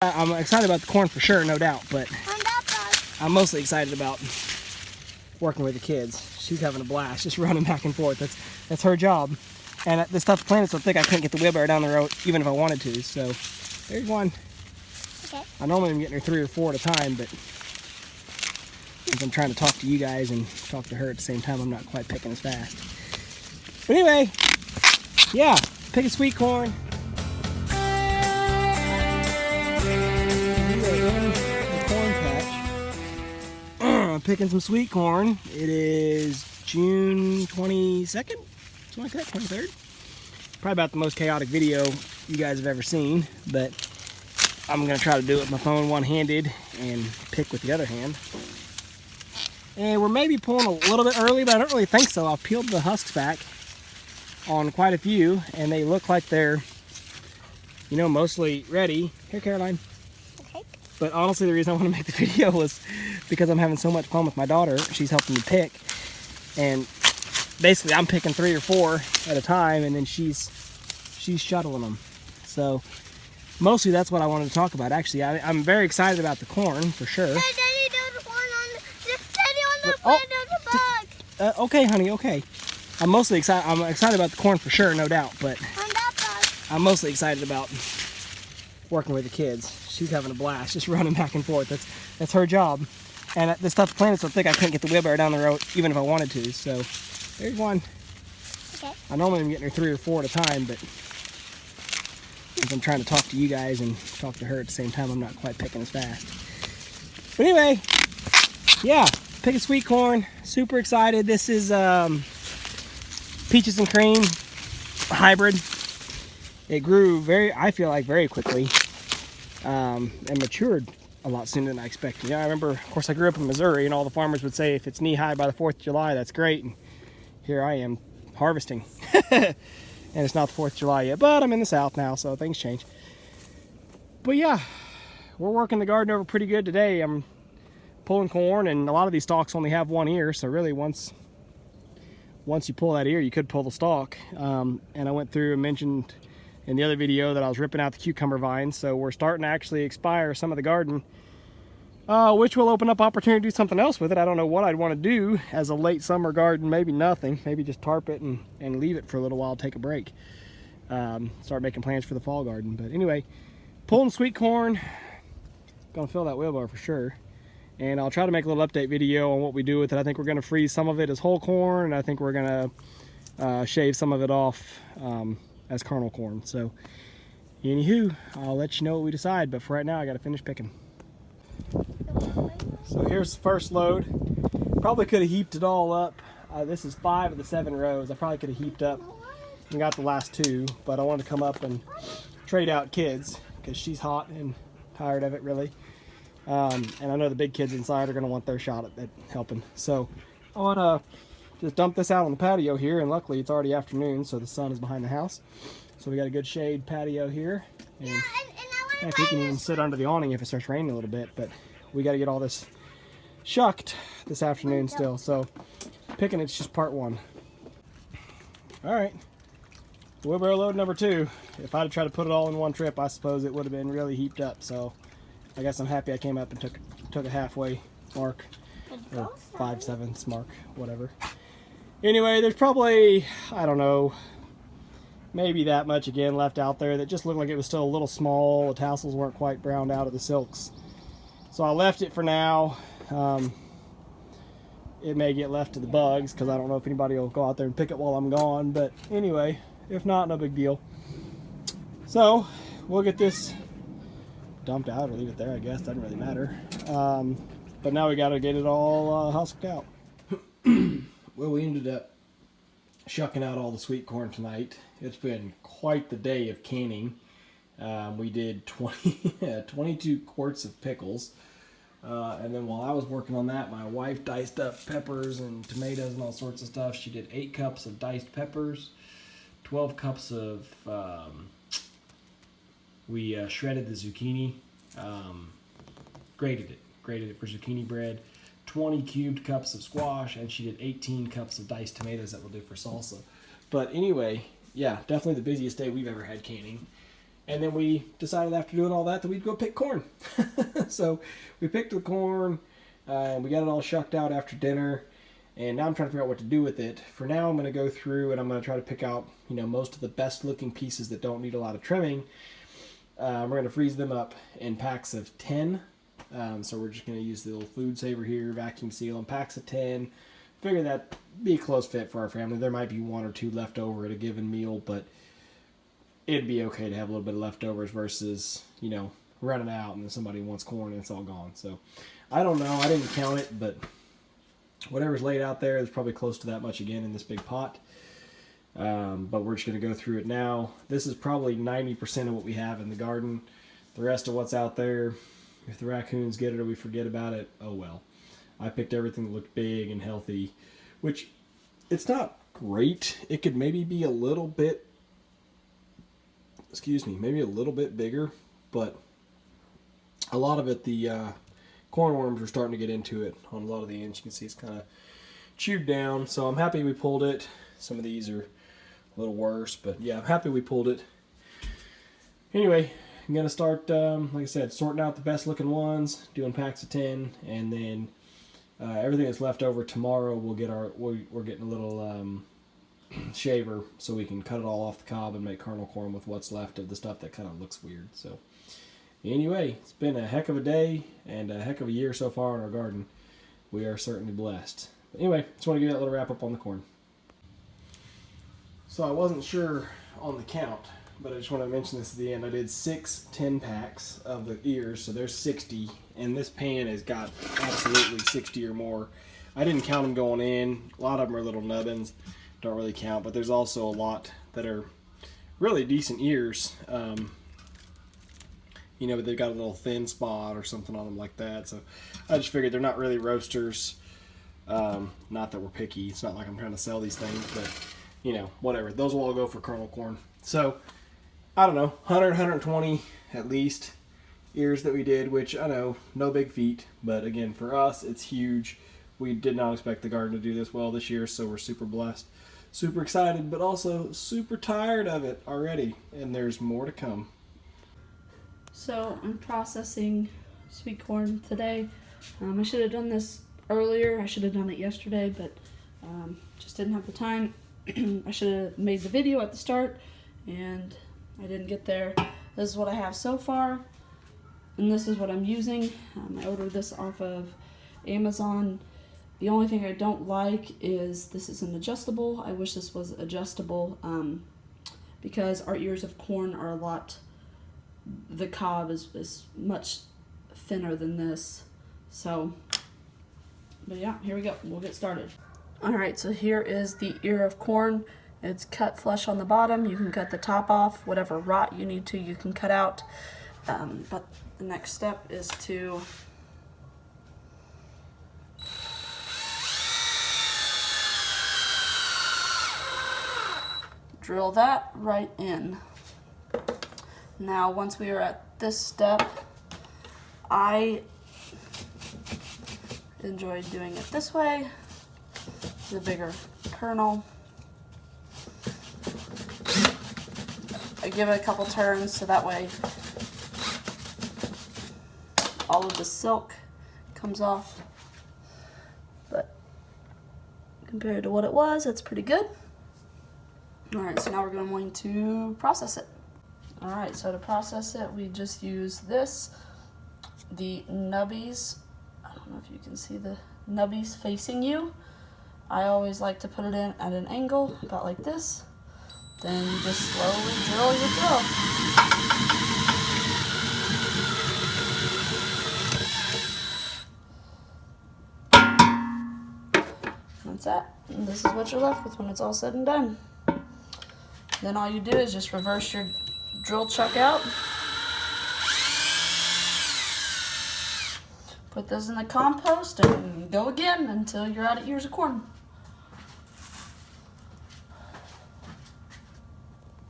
I'm excited about the corn for sure, no doubt, but I'm mostly excited about working with the kids. She's having a blast, just running back and forth. That's her job. And this tough planet's so thick I couldn't get the wheelbarrow down the road even if I wanted to. So there's one. Okay. I normally am getting her 3 or 4 at a time, but since I'm trying to talk to you guys and talk to her at the same time, I'm not quite picking as fast. But anyway, yeah, picking sweet corn. Picking some sweet corn. It is June 22nd, something like that, 23rd. Probably about the most chaotic video you guys have ever seen, but I'm gonna try to do it with my phone one-handed and pick with the other hand. And we're maybe pulling a little bit early, but I don't really think so. I've peeled the husks back on quite a few, and they look like they're, you know, mostly ready. Here, Caroline. Okay. But honestly, the reason I want to make the video was because I'm having so much fun with my daughter. She's helping me pick, and basically I'm picking 3 or 4 at a time, and then she's shuttling them. So mostly that's what I wanted to talk about. Actually, I'm very excited about the corn for sure. Daddy, there's one on the plant of the bug. Okay, honey. Okay. I'm mostly excited. I'm excited about the corn for sure, no doubt. But I'm mostly excited about working with the kids. She's having a blast, just running back and forth. That's her job. And this tough planet's so thick I couldn't get the wheelbarrow down the road even if I wanted to. So there's one. Okay. I normally am getting her 3 or 4 at a time, but since I'm trying to talk to you guys and talk to her at the same time, I'm not quite picking as fast. But anyway, yeah, picking sweet corn. Super excited. This is peaches and cream hybrid. It grew I feel like very quickly, and matured a lot sooner than I expected. Yeah, I remember, of course, I grew up in Missouri, and all the farmers would say if it's knee-high by the 4th of July, that's great. And here I am harvesting. And it's not the 4th of July yet, but I'm in the South now, so things change. But yeah, we're working the garden over pretty good today. I'm pulling corn, and a lot of these stalks only have 1 ear, so really once you pull that ear, you could pull the stalk. And I went through and mentioned in the other video that I was ripping out the cucumber vines, so we're starting to actually expire some of the garden, which will open up opportunity to do something else with it. I don't know what I'd want to do as a late summer garden. Maybe nothing. Maybe just tarp it and leave it for a little while, take a break. Start making plans for the fall garden. But anyway, pulling sweet corn. Gonna fill that wheelbarrow for sure. And I'll try to make a little update video on what we do with it. I think we're gonna freeze some of it as whole corn, and I think we're gonna shave some of it off as kernel corn. So anywho, I'll let you know what we decide, but for right now I gotta finish picking. So here's the first load. Probably could have heaped it all up. This is 5 of the 7 rows. I probably could have heaped up and got the last 2, but I wanted to come up and trade out kids because she's hot and tired of it really. And I know the big kids inside are gonna want their shot at helping. So I wanna just dump this out on the patio here, and luckily it's already afternoon, so the sun is behind the house. So we got a good shade patio here. And heck, we can even sit under the awning if it starts raining a little bit, but we got to get all this shucked this afternoon still. So picking it's just part 1. All right, wheelbarrow load number 2. If I'd tried to put it all in one trip, I suppose it would have been really heaped up. So I guess I'm happy I came up and took a halfway mark, or 5/7 mark, whatever. Anyway, there's probably, I don't know, maybe that much again left out there that just looked like it was still a little small. The tassels weren't quite browned out of the silks. So I left it for now. It may get left to the bugs because I don't know if anybody will go out there and pick it while I'm gone. But anyway, if not, no big deal. So we'll get this dumped out or leave it there, I guess. Doesn't really matter. But now we got to get it all husked out. Well, we ended up shucking out all the sweet corn tonight. It's been quite the day of canning. We did 22 quarts of pickles. And then while I was working on that, my wife diced up peppers and tomatoes and all sorts of stuff. She did 8 cups of diced peppers, 12 cups of, we shredded the zucchini, grated it for zucchini bread, 20 cubed cups of squash, and she did 18 cups of diced tomatoes that we'll do for salsa. But anyway, yeah, definitely the busiest day we've ever had canning. And then we decided after doing all that we'd go pick corn. So we picked the corn, and we got it all shucked out after dinner. And now I'm trying to figure out what to do with it. For now, I'm going to go through and I'm going to try to pick out, most of the best looking pieces that don't need a lot of trimming. We're going to freeze them up in packs of 10. So we're just going to use the little food saver here, vacuum seal in packs of 10. Figure that'd be a close fit for our family. There might be 1 or 2 left over at a given meal, but it'd be okay to have a little bit of leftovers versus, running out and then somebody wants corn and it's all gone. So I don't know. I didn't count it, but whatever's laid out there is probably close to that much again in this big pot. But we're just going to go through it now. This is probably 90% of what we have in the garden. The rest of what's out there, if the raccoons get it or we forget about it, oh well. I picked everything that looked big and healthy, which it's not great. It could maybe be a little bit, maybe a little bit bigger, but a lot of it, the cornworms are starting to get into it on a lot of the ends. You can see it's kind of chewed down, so I'm happy we pulled it. Some of these are a little worse, but yeah, I'm happy we pulled it. Anyway, I'm going to start, like I said, sorting out the best looking ones, doing packs of 10, and then everything that's left over tomorrow, we're getting a little shaver so we can cut it all off the cob and make kernel corn with what's left of the stuff that kind of looks weird. So anyway, it's been a heck of a day and a heck of a year so far in our garden. We are certainly blessed. But anyway, just want to give that little wrap up on the corn. So I wasn't sure on the count, but I just want to mention this at the end. I did 6 10-packs of the ears, so there's 60, and this pan has got absolutely 60 or more. I didn't count them going in. A lot of them are little nubbins, don't really count, but there's also a lot that are really decent ears. But they've got a little thin spot or something on them like that. So I just figured they're not really roasters. Not that we're picky. It's not like I'm trying to sell these things, but whatever. Those will all go for kernel corn. So I don't know, 100, 120 at least ears that we did, which I know, no big feat, but again, for us, it's huge. We did not expect the garden to do this well this year, so we're super blessed, super excited, but also super tired of it already, and there's more to come. So I'm processing sweet corn today. I should have done this earlier. I should have done it yesterday, but just didn't have the time. I should have made the video at the start, and I didn't get there. This is what I have so far, and this is what I'm using. I ordered this off of Amazon. The only thing I don't like is this is an adjustable. I wish this was adjustable because our ears of corn are the cob is much thinner than this. So, but yeah, here we go. We'll get started. Alright, so here is the ear of corn. It's cut flush on the bottom. You can cut the top off. Whatever rot you need to, you can cut out. But the next step is to drill that right in. Now, once we are at this step, I enjoy doing it this way. The bigger kernel. I give it a couple turns so that way all of the silk comes off. But compared to what it was, it's pretty good. Alright, so now we're going to process it. Alright, so to process it, we just use this, the nubbies. I don't know if you can see the nubbies facing you. I always like to put it in at an angle, about like this. Then you just slowly drill your drill. That's it. And this is what you're left with when it's all said and done. Then all you do is just reverse your drill chuck out. Put this in the compost and go again until you're out of ears of corn.